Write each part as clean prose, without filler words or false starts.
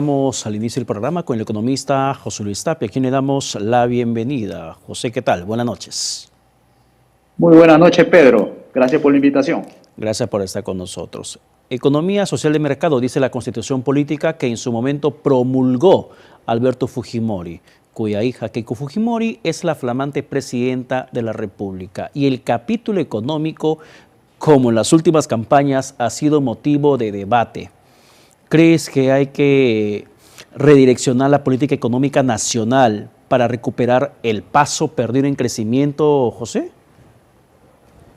Vamos al inicio del programa con el economista José Luis Tapia, a quien le damos la bienvenida. José, ¿qué tal? Buenas noches. Muy buenas noches, Pedro. Gracias por la invitación. Gracias por estar con nosotros. Economía social de mercado, dice la Constitución Política que en su momento promulgó Alberto Fujimori, cuya hija Keiko Fujimori es la flamante presidenta de la República. Y el capítulo económico, como en las últimas campañas, ha sido motivo de debate. ¿Crees que hay que redireccionar la política económica nacional para recuperar el paso perdido en crecimiento, José?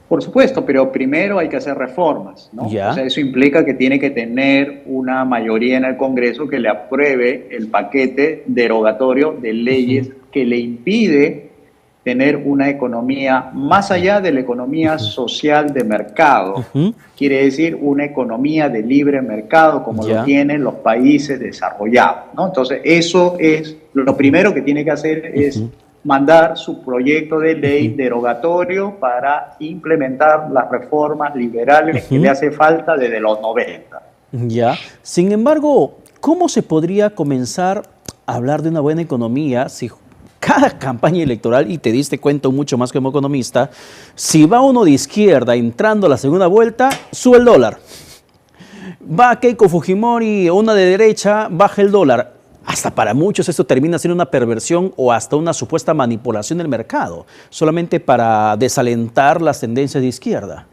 Por supuesto, pero primero hay que hacer reformas, ¿no? Ya. O sea, eso implica que tiene que tener una mayoría en el Congreso que le apruebe el paquete derogatorio de leyes que le impide tener una economía más allá de la economía social de mercado. Quiere decir una economía de libre mercado como lo tienen los países desarrollados, ¿no? Entonces, eso es lo primero que tiene que hacer, es mandar su proyecto de ley derogatorio para implementar las reformas liberales que le hace falta desde los 90. Ya. Sin embargo, ¿cómo se podría comenzar a hablar de una buena economía si cada campaña electoral, y te diste cuenta mucho más como economista, si va uno de izquierda entrando a la segunda vuelta, sube el dólar? Va Keiko Fujimori, una de derecha, baja el dólar. Hasta para muchos esto termina siendo una perversión o hasta una supuesta manipulación del mercado, solamente para desalentar las tendencias de izquierda.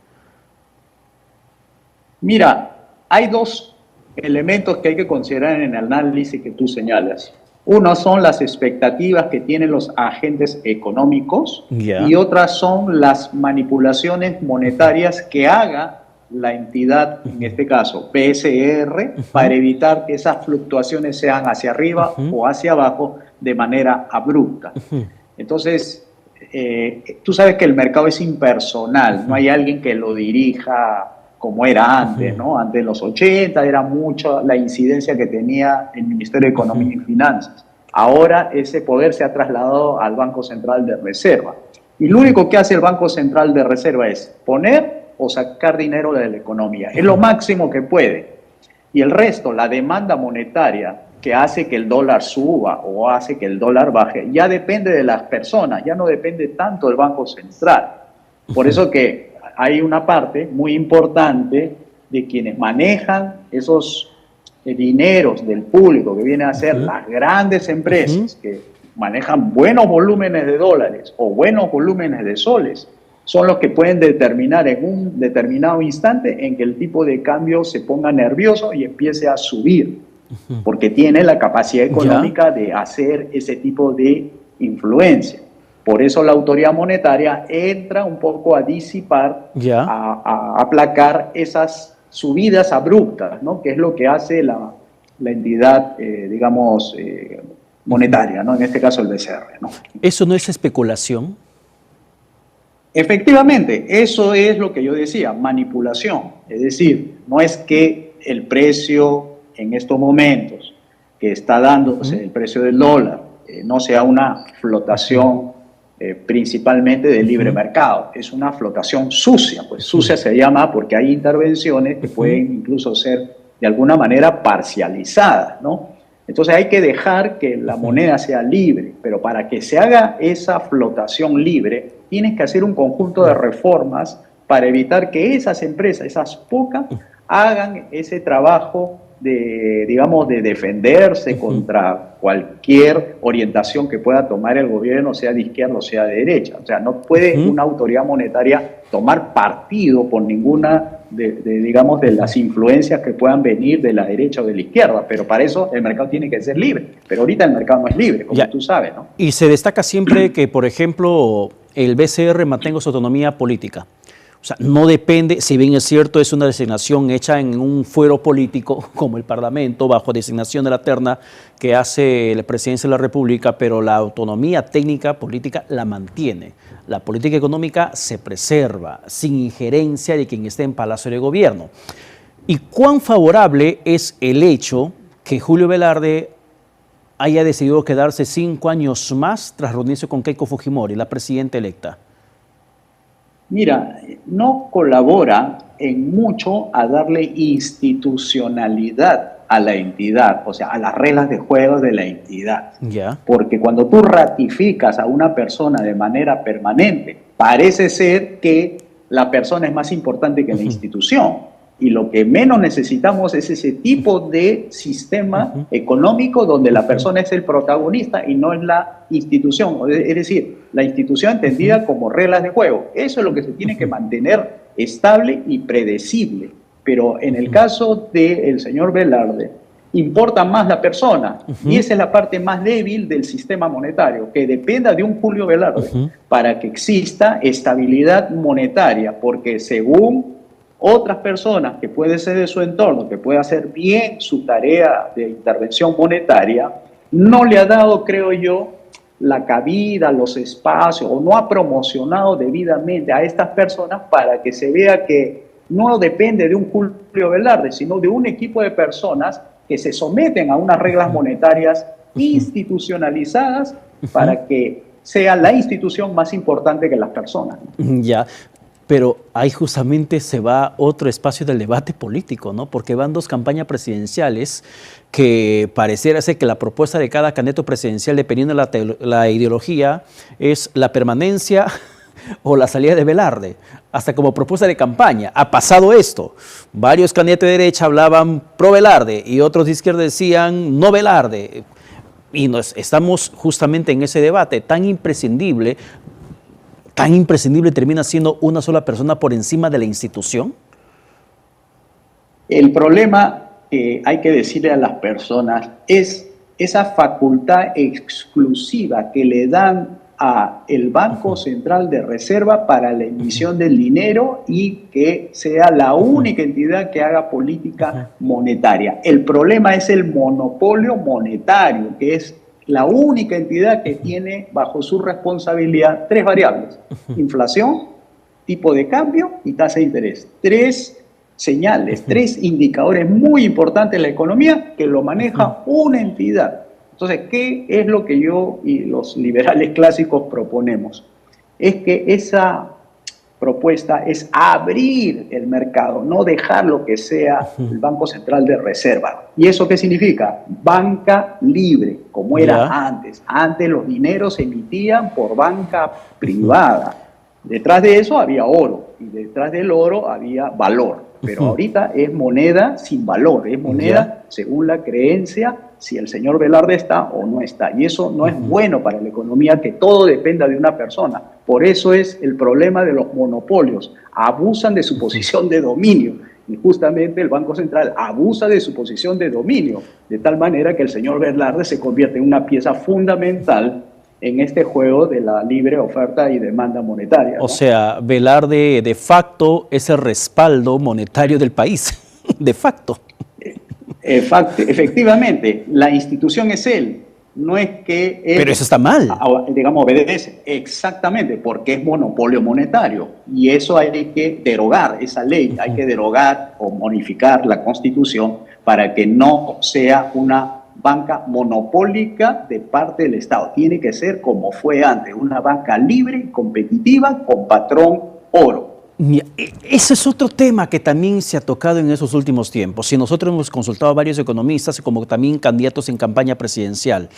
Mira, hay dos elementos que hay que considerar en el análisis que tú señalas. Uno son las expectativas que tienen los agentes económicos y otras son las manipulaciones monetarias que haga la entidad, en este caso BCR, para evitar que esas fluctuaciones sean hacia arriba o hacia abajo de manera abrupta. Entonces, tú sabes que el mercado es impersonal, no hay alguien que lo dirija como era antes, ¿no? Antes en los 80 era mucho la incidencia que tenía el Ministerio de Economía y Finanzas. Ahora ese poder se ha trasladado al Banco Central de Reserva. Y lo único que hace el Banco Central de Reserva es poner o sacar dinero de la economía. Es lo máximo que puede. Y el resto, la demanda monetaria que hace que el dólar suba o hace que el dólar baje, ya depende de las personas, ya no depende tanto del Banco Central. Por eso que hay una parte muy importante de quienes manejan esos dineros del público, que vienen a ser las grandes empresas que manejan buenos volúmenes de dólares o buenos volúmenes de soles, son los que pueden determinar en un determinado instante en que el tipo de cambio se ponga nervioso y empiece a subir, porque tiene la capacidad económica de hacer ese tipo de influencia. Por eso la autoridad monetaria entra un poco a disipar, a aplacar esas subidas abruptas, ¿no? Que es lo que hace la entidad, digamos, monetaria, ¿no? En este caso el BCR, ¿no? ¿Eso no es especulación? Efectivamente, eso es lo que yo decía, manipulación. Es decir, no es que el precio en estos momentos que está dándose, el precio del dólar, no sea una flotación principalmente de libre mercado, es una flotación sucia, pues sucia se llama porque hay intervenciones que pueden incluso ser de alguna manera parcializadas, ¿no? Entonces hay que dejar que la moneda sea libre, pero para que se haga esa flotación libre, tienes que hacer un conjunto de reformas para evitar que esas empresas, esas pocas, hagan ese trabajo de, digamos, de defenderse contra cualquier orientación que pueda tomar el gobierno, sea de izquierda o sea de derecha. O sea, no puede una autoridad monetaria tomar partido por ninguna digamos, de las influencias que puedan venir de la derecha o de la izquierda, pero para eso el mercado tiene que ser libre. Pero ahorita el mercado no es libre, como tú sabes, ¿no? Y se destaca siempre que, por ejemplo, el BCR mantenga su autonomía política. O sea, no depende, si bien es cierto, es una designación hecha en un fuero político como el Parlamento, bajo designación de la terna que hace la Presidencia de la República, pero la autonomía técnica política la mantiene. La política económica se preserva sin injerencia de quien esté en Palacio de Gobierno. ¿Y cuán favorable es el hecho que Julio Velarde haya decidido quedarse 5 años más tras reunirse con Keiko Fujimori, la presidenta electa? Mira, no colabora en mucho a darle institucionalidad a la entidad, o sea, a las reglas de juego de la entidad. Ya. Porque cuando tú ratificas a una persona de manera permanente, parece ser que la persona es más importante que la institución. Y lo que menos necesitamos es ese tipo de sistema económico donde la persona es el protagonista y no es la institución. Es decir, la institución entendida como reglas de juego. Eso es lo que se tiene que mantener estable y predecible. Pero en el caso del señor Velarde, importa más la persona. Y esa es la parte más débil del sistema monetario, que dependa de un Julio Velarde para que exista estabilidad monetaria, porque según otras personas que puede ser de su entorno, que puede hacer bien su tarea de intervención monetaria, no le ha dado, creo yo, la cabida, los espacios, o no ha promocionado debidamente a estas personas para que se vea que no depende de un Julio Velarde, sino de un equipo de personas que se someten a unas reglas monetarias institucionalizadas para que sea la institución más importante que las personas. Ya. Pero ahí justamente se va otro espacio del debate político, ¿no? Porque van dos campañas presidenciales que pareciera ser que la propuesta de cada candidato presidencial, dependiendo de la ideología, es la permanencia o la salida de Velarde, hasta como propuesta de campaña. Ha pasado esto. Varios candidatos de derecha hablaban pro Velarde y otros de izquierda decían no Velarde. Y estamos justamente en ese debate tan imprescindible termina siendo una sola persona por encima de la institución? El problema que hay que decirle a las personas es esa facultad exclusiva que le dan a el Banco Central de Reserva para la emisión del dinero y que sea la única entidad que haga política monetaria. El problema es el monopolio monetario, que es la única entidad que tiene bajo su responsabilidad tres variables: inflación, tipo de cambio y tasa de interés. Tres señales, tres indicadores muy importantes en la economía que lo maneja una entidad. Entonces, ¿qué es lo que yo y los liberales clásicos proponemos? Es que esa propuesta es abrir el mercado, no dejar lo que sea el Banco Central de Reserva. ¿Y eso qué significa? Banca libre, como era antes. Antes los dineros se emitían por banca privada. Detrás de eso había oro y detrás del oro había valor. Pero ahorita es moneda sin valor, es moneda según la creencia si el señor Velarde está o no está. Y eso no es bueno para la economía, que todo dependa de una persona. Por eso es el problema de los monopolios. Abusan de su posición de dominio. Y justamente el Banco Central abusa de su posición de dominio, de tal manera que el señor Velarde se convierte en una pieza fundamental en este juego de la libre oferta y demanda monetaria, ¿no? O sea, Velarde de facto es el respaldo monetario del país, de facto. Efectivamente, la institución es él, no es que él, pero eso está mal. Digamos, obedece. Exactamente, porque es monopolio monetario. Y eso hay que derogar, esa ley, hay que derogar o modificar la Constitución para que no sea una banca monopólica de parte del Estado. Tiene que ser como fue antes, una banca libre y competitiva con patrón oro. Ese es otro tema que también se ha tocado en esos últimos tiempos. Si nosotros hemos consultado a varios economistas, como también candidatos en campaña presidencial,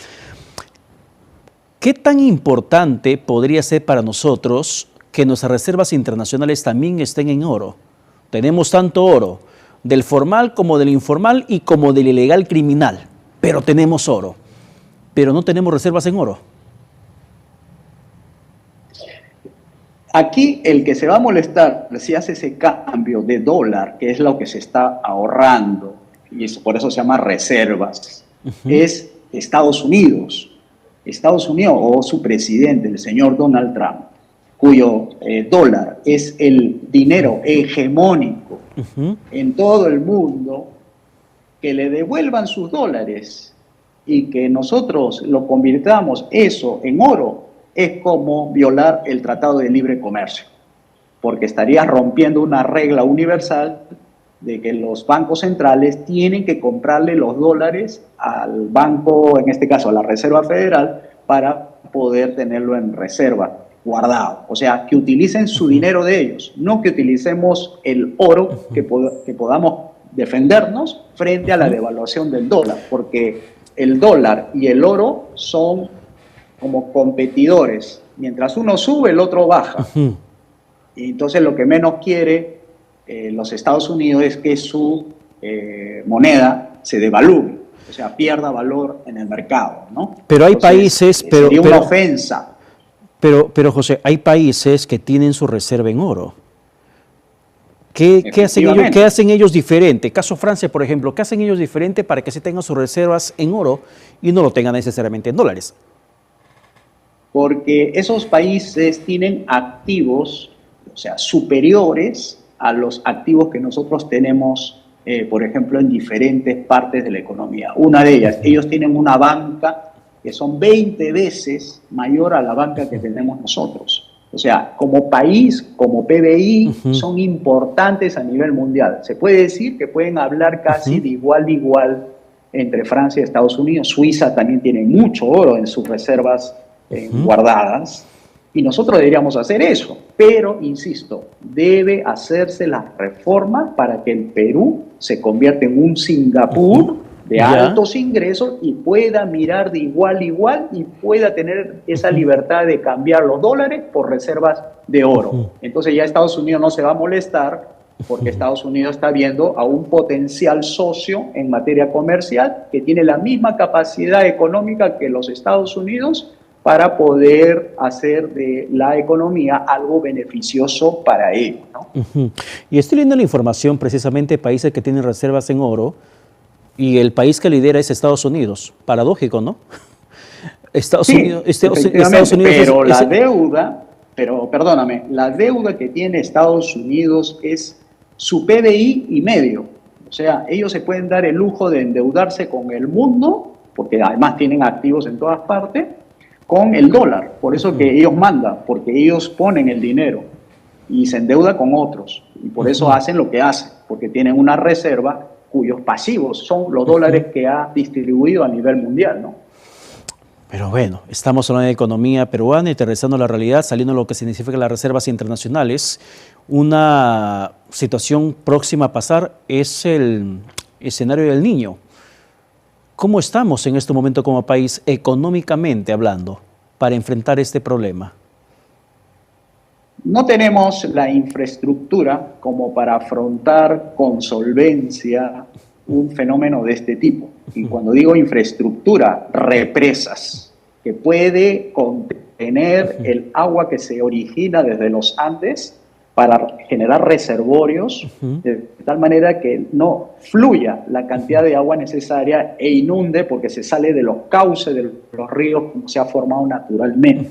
¿qué tan importante podría ser para nosotros que nuestras reservas internacionales también estén en oro? Tenemos tanto oro, del formal como del informal y como del ilegal criminal, pero tenemos oro, pero no tenemos reservas en oro. Aquí el que se va a molestar si hace ese cambio de dólar, que es lo que se está ahorrando, y por eso se llama reservas, es Estados Unidos. Estados Unidos o su presidente, el señor Donald Trump, cuyo dólar es el dinero hegemónico en todo el mundo, que le devuelvan sus dólares y que nosotros lo convirtamos eso en oro, es como violar el Tratado de Libre Comercio, porque estarías rompiendo una regla universal de que los bancos centrales tienen que comprarle los dólares al banco, en este caso a la Reserva Federal, para poder tenerlo en reserva, guardado. O sea, que utilicen su dinero de ellos, no que utilicemos el oro que podamos defendernos frente a la devaluación del dólar, porque el dólar y el oro son como competidores. Mientras uno sube, el otro baja. Y entonces lo que menos quiere los Estados Unidos es que su moneda se devalúe, o sea, pierda valor en el mercado, ¿no? Pero hay países... sería una ofensa. Pero José, hay países que tienen su reserva en oro. ¿Qué hacen ellos diferente? Caso Francia, por ejemplo, ¿qué hacen ellos diferente para que se tengan sus reservas en oro y no lo tengan necesariamente en dólares? Porque esos países tienen activos, o sea, superiores a los activos que nosotros tenemos, por ejemplo, en diferentes partes de la economía. Una de ellas, ellos tienen una banca que son 20 veces mayor a la banca que tenemos nosotros. O sea, como país, como PBI, son importantes a nivel mundial. Se puede decir que pueden hablar casi de igual entre Francia y Estados Unidos. Suiza también tiene mucho oro en sus reservas guardadas. Y nosotros deberíamos hacer eso. Pero, insisto, debe hacerse la reforma para que el Perú se convierta en un Singapur de altos ingresos y pueda mirar de igual a igual y pueda tener esa libertad de cambiar los dólares por reservas de oro. Entonces ya Estados Unidos no se va a molestar porque Estados Unidos está viendo a un potencial socio en materia comercial que tiene la misma capacidad económica que los Estados Unidos para poder hacer de la economía algo beneficioso para ellos, ¿no? Y estoy leyendo la información precisamente de países que tienen reservas en oro. Y el país que lidera es Estados Unidos. Paradójico, ¿no? Estados Unidos pero la deuda, perdóname, la deuda que tiene Estados Unidos es su PBI y medio. O sea, ellos se pueden dar el lujo de endeudarse con el mundo, porque además tienen activos en todas partes, con el dólar. Por eso que ellos mandan, porque ellos ponen el dinero y se endeuda con otros. Y por eso hacen lo que hacen, porque tienen una reserva cuyos pasivos son los dólares que ha distribuido a nivel mundial, ¿no? Pero bueno, estamos hablando de economía peruana y aterrizando la realidad, saliendo de lo que significan las reservas internacionales. Una situación próxima a pasar es el escenario del Niño. ¿Cómo estamos en este momento como país, económicamente hablando, para enfrentar este problema? No tenemos la infraestructura como para afrontar con solvencia un fenómeno de este tipo. Y cuando digo infraestructura, represas, que puede contener el agua que se origina desde los Andes para generar reservorios, de tal manera que no fluya la cantidad de agua necesaria e inunde porque se sale de los cauces de los ríos como se ha formado naturalmente.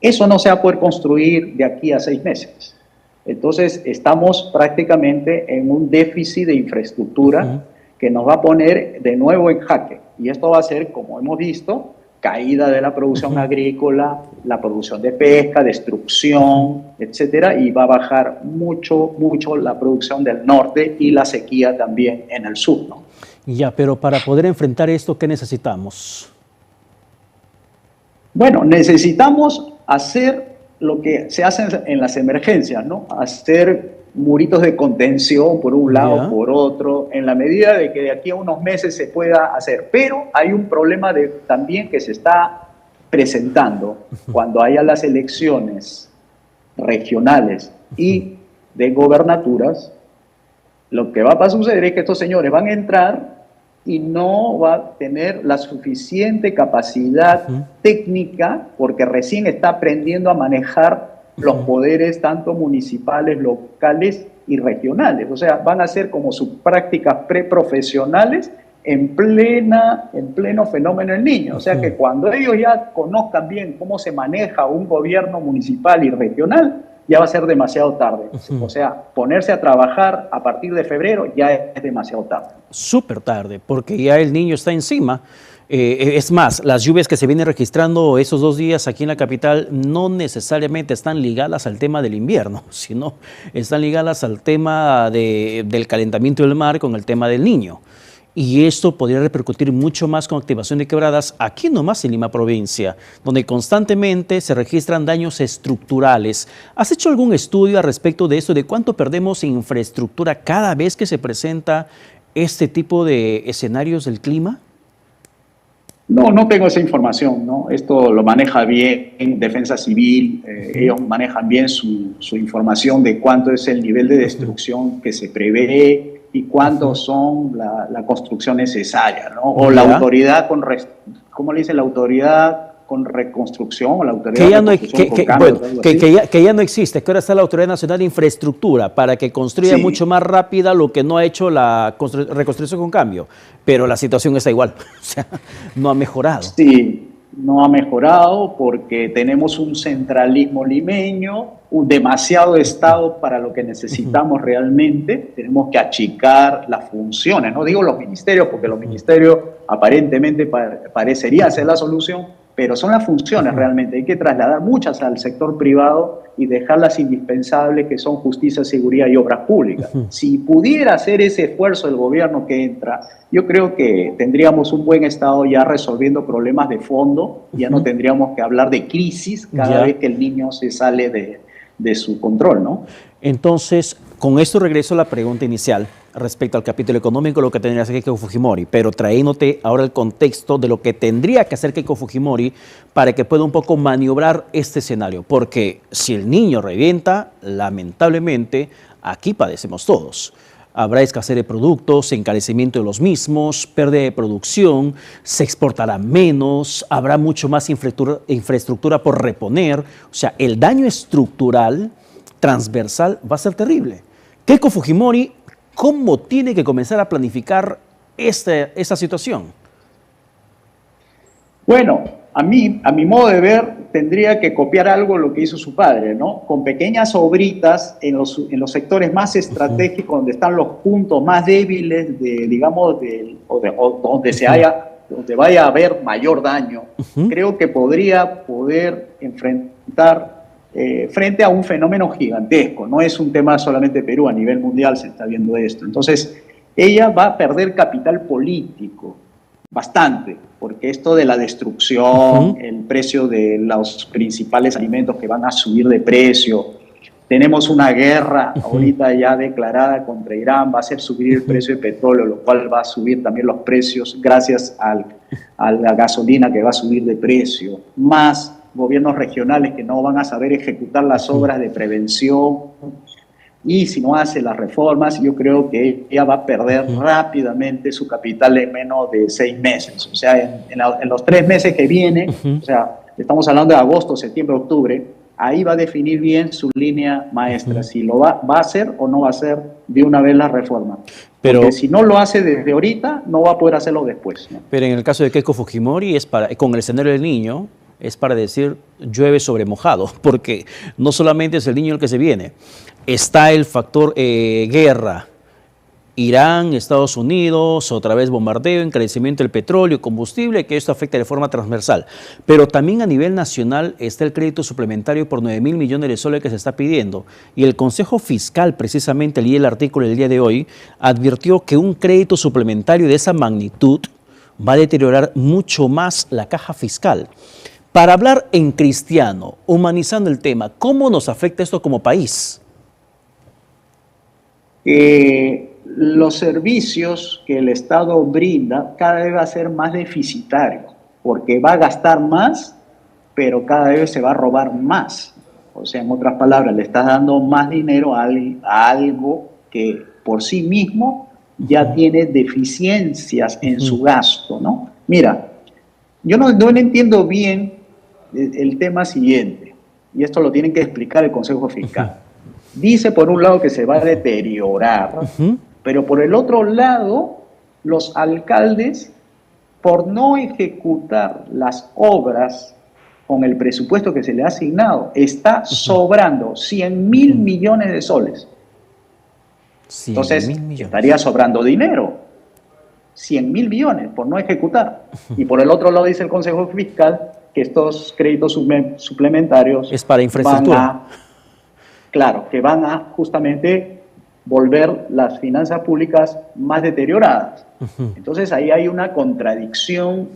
Eso no se va a poder construir de aquí a 6 meses. Entonces, estamos prácticamente en un déficit de infraestructura que nos va a poner de nuevo en jaque. Y esto va a ser, como hemos visto, caída de la producción agrícola, la producción de pesca, destrucción, etcétera, y va a bajar mucho la producción del norte y la sequía también en el sur, ¿no? Ya, pero para poder enfrentar esto, ¿qué necesitamos? Bueno, necesitamos hacer lo que se hace en las emergencias, ¿no? Hacer muritos de contención por un lado, por otro, en la medida de que de aquí a unos meses se pueda hacer. Pero hay un problema también que se está presentando cuando haya las elecciones regionales y de gobernaturas. Lo que va a suceder es que estos señores van a entrar y no va a tener la suficiente capacidad técnica porque recién está aprendiendo a manejar los poderes tanto municipales, locales y regionales. O sea, van a ser como sus prácticas preprofesionales en pleno fenómeno del Niño. O sea que cuando ellos ya conozcan bien cómo se maneja un gobierno municipal y regional, ya va a ser demasiado tarde. O sea, ponerse a trabajar a partir de febrero ya es demasiado tarde. Súper tarde, porque ya el Niño está encima. Es más, las lluvias que se vienen registrando esos 2 días aquí en la capital no necesariamente están ligadas al tema del invierno, sino están ligadas al tema del calentamiento del mar con el tema del Niño. Y esto podría repercutir mucho más con activación de quebradas aquí nomás en Lima provincia, donde constantemente se registran daños estructurales. ¿Has hecho algún estudio al respecto de eso, de cuánto perdemos en infraestructura cada vez que se presenta este tipo de escenarios del clima? No, no tengo esa información, ¿no? Esto lo maneja bien Defensa Civil, ellos manejan bien su información de cuánto es el nivel de destrucción que se prevé y cuánto son la construcción necesaria, ¿no? O la autoridad ¿cómo le dice la autoridad con reconstrucción o la autoridad que ya no, que ya no existe, que ahora está la Autoridad Nacional de Infraestructura para que construya mucho más rápida lo que no ha hecho la reconstrucción con cambio, pero la situación está igual, o sea, no ha mejorado. Sí, no ha mejorado porque tenemos un centralismo limeño, un demasiado Estado para lo que necesitamos realmente, tenemos que achicar las funciones, no digo los ministerios, porque los ministerios aparentemente parecería ser la solución, pero son las funciones realmente. Hay que trasladar muchas al sector privado y dejarlas indispensables, que son justicia, seguridad y obras públicas. Si pudiera hacer ese esfuerzo el gobierno que entra, yo creo que tendríamos un buen Estado ya resolviendo problemas de fondo, ya no tendríamos que hablar de crisis cada vez que el niño se sale de su control, ¿no? Entonces, con esto regreso a la pregunta inicial respecto al capítulo económico, lo que tendría que hacer Keiko Fujimori, pero trayéndote ahora el contexto de lo que tendría que hacer Keiko Fujimori para que pueda un poco maniobrar este escenario, porque si el niño revienta, lamentablemente, aquí padecemos todos. Habrá escasez de productos, encarecimiento de los mismos, pérdida de producción, se exportará menos, habrá mucho más infraestructura por reponer. O sea, el daño estructural transversal va a ser terrible. Keiko Fujimori, ¿cómo tiene que comenzar a planificar esta situación? Bueno, a mi modo de ver, tendría que copiar algo lo que hizo su padre, ¿no? Con pequeñas obritas en los sectores más estratégicos, donde están los puntos más débiles, donde vaya a haber mayor daño. Creo que podría poder enfrentar frente a un fenómeno gigantesco. No es un tema solamente de Perú, a nivel mundial se está viendo esto. Entonces, ella va a perder capital político, bastante, porque esto de la destrucción, el precio de los principales alimentos que van a subir de precio, tenemos una guerra ahorita ya declarada contra Irán, va a hacer subir el precio del petróleo, lo cual va a subir también los precios gracias a la gasolina que va a subir de precio, más gobiernos regionales que no van a saber ejecutar las obras de prevención, y si no hace las reformas, yo creo que ella va a perder rápidamente su capital en menos de 6 meses. O sea, en los 3 meses que vienen, o sea, estamos hablando de agosto, septiembre, octubre, ahí va a definir bien su línea maestra, si lo va a hacer o no va a hacer de una vez la reforma. Porque si no lo hace desde ahorita, no va a poder hacerlo después, ¿no? Pero en el caso de Keiko Fujimori, con el escenario del niño, es para decir llueve sobre mojado, porque no solamente es el niño el que se viene, está el factor guerra, Irán, Estados Unidos, otra vez bombardeo, encarecimiento del petróleo, combustible, que esto afecta de forma transversal. Pero también a nivel nacional está el crédito suplementario por 9.000 millones de soles que se está pidiendo. Y el Consejo Fiscal, precisamente, leí el artículo del día de hoy, advirtió que un crédito suplementario de esa magnitud va a deteriorar mucho más la caja fiscal. Para hablar en cristiano, humanizando el tema, ¿cómo nos afecta esto como país? Los servicios que el Estado brinda cada vez va a ser más deficitario, porque va a gastar más, pero cada vez se va a robar más. O sea, en otras palabras, le estás dando más dinero a algo que por sí mismo ya tiene deficiencias en su gasto, ¿no? Mira, yo no entiendo bien el tema siguiente, y esto lo tienen que explicar el Consejo Fiscal. Dice por un lado que se va a deteriorar, pero por el otro lado, los alcaldes, por no ejecutar las obras con el presupuesto que se le ha asignado, está sobrando 100.000 millones de soles. Entonces, estaría sobrando dinero, 100.000 millones por no ejecutar. Y por el otro lado dice el Consejo Fiscal que estos créditos suplementarios es para infraestructura. Que van a justamente volver las finanzas públicas más deterioradas. Entonces ahí hay una contradicción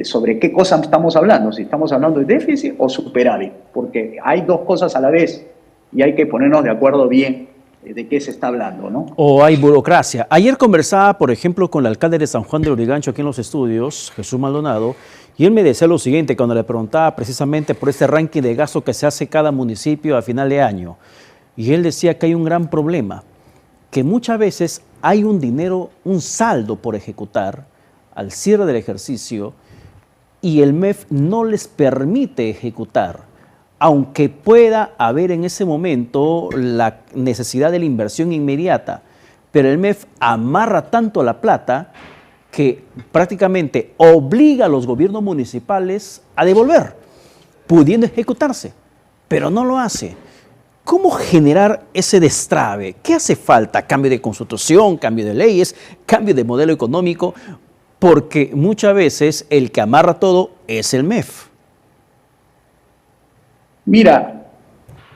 sobre qué cosa estamos hablando, si estamos hablando de déficit o superávit, porque hay dos cosas a la vez y hay que ponernos de acuerdo bien de qué se está hablando, ¿no? O hay burocracia. Ayer conversaba, por ejemplo, con el alcalde de San Juan de Lurigancho aquí en los estudios, Jesús Maldonado, y él me decía lo siguiente cuando le preguntaba precisamente por este ranking de gasto que se hace cada municipio a final de año. Y él decía que hay un gran problema, que muchas veces hay un dinero, un saldo por ejecutar al cierre del ejercicio y el MEF no les permite ejecutar, aunque pueda haber en ese momento la necesidad de la inversión inmediata, pero el MEF amarra tanto la plata que prácticamente obliga a los gobiernos municipales a devolver, pudiendo ejecutarse, pero no lo hace. ¿Cómo generar ese destrabe? ¿Qué hace falta? ¿Cambio de constitución, cambio de leyes, cambio de modelo económico? Porque muchas veces el que amarra todo es el MEF. Mira,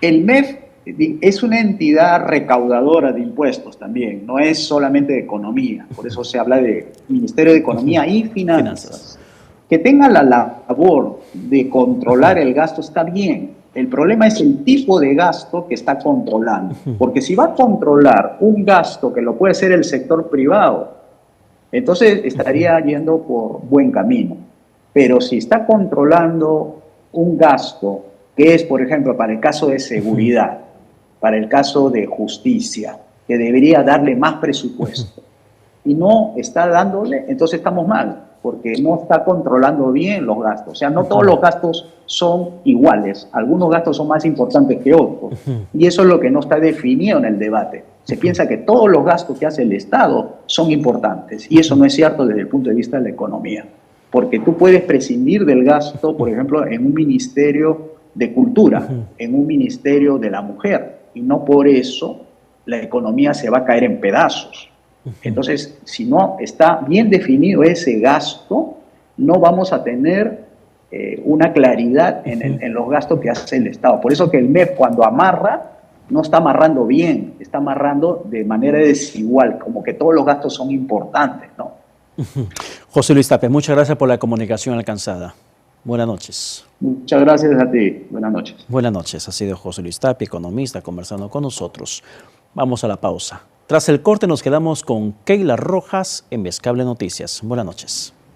el MEF es una entidad recaudadora de impuestos también, no es solamente de economía, por eso se habla de Ministerio de Economía y Finanzas. Que tenga la labor de controlar el gasto está bien, el problema es el tipo de gasto que está controlando, porque si va a controlar un gasto que lo puede hacer el sector privado, entonces estaría yendo por buen camino, pero si está controlando un gasto que es, por ejemplo, para el caso de seguridad, para el caso de justicia, que debería darle más presupuesto, y no está dándole, entonces estamos mal, porque no está controlando bien los gastos. O sea, no todos los gastos son iguales, algunos gastos son más importantes que otros, y eso es lo que no está definido en el debate. Se piensa que todos los gastos que hace el Estado son importantes, y eso no es cierto desde el punto de vista de la economía, porque tú puedes prescindir del gasto, por ejemplo, en un ministerio de cultura, en un ministerio de la mujer, y no por eso la economía se va a caer en pedazos. Entonces, si no está bien definido ese gasto, no vamos a tener una claridad en los gastos que hace el Estado. Por eso que el MEF cuando amarra, no está amarrando bien, está amarrando de manera desigual, como que todos los gastos son importantes, ¿no? José Luis Tapia, muchas gracias por la comunicación alcanzada. Buenas noches. Muchas gracias a ti. Buenas noches. Buenas noches. Ha sido José Luis Tapia, economista, conversando con nosotros. Vamos a la pausa. Tras el corte nos quedamos con Keila Rojas en Mezcable Noticias. Buenas noches.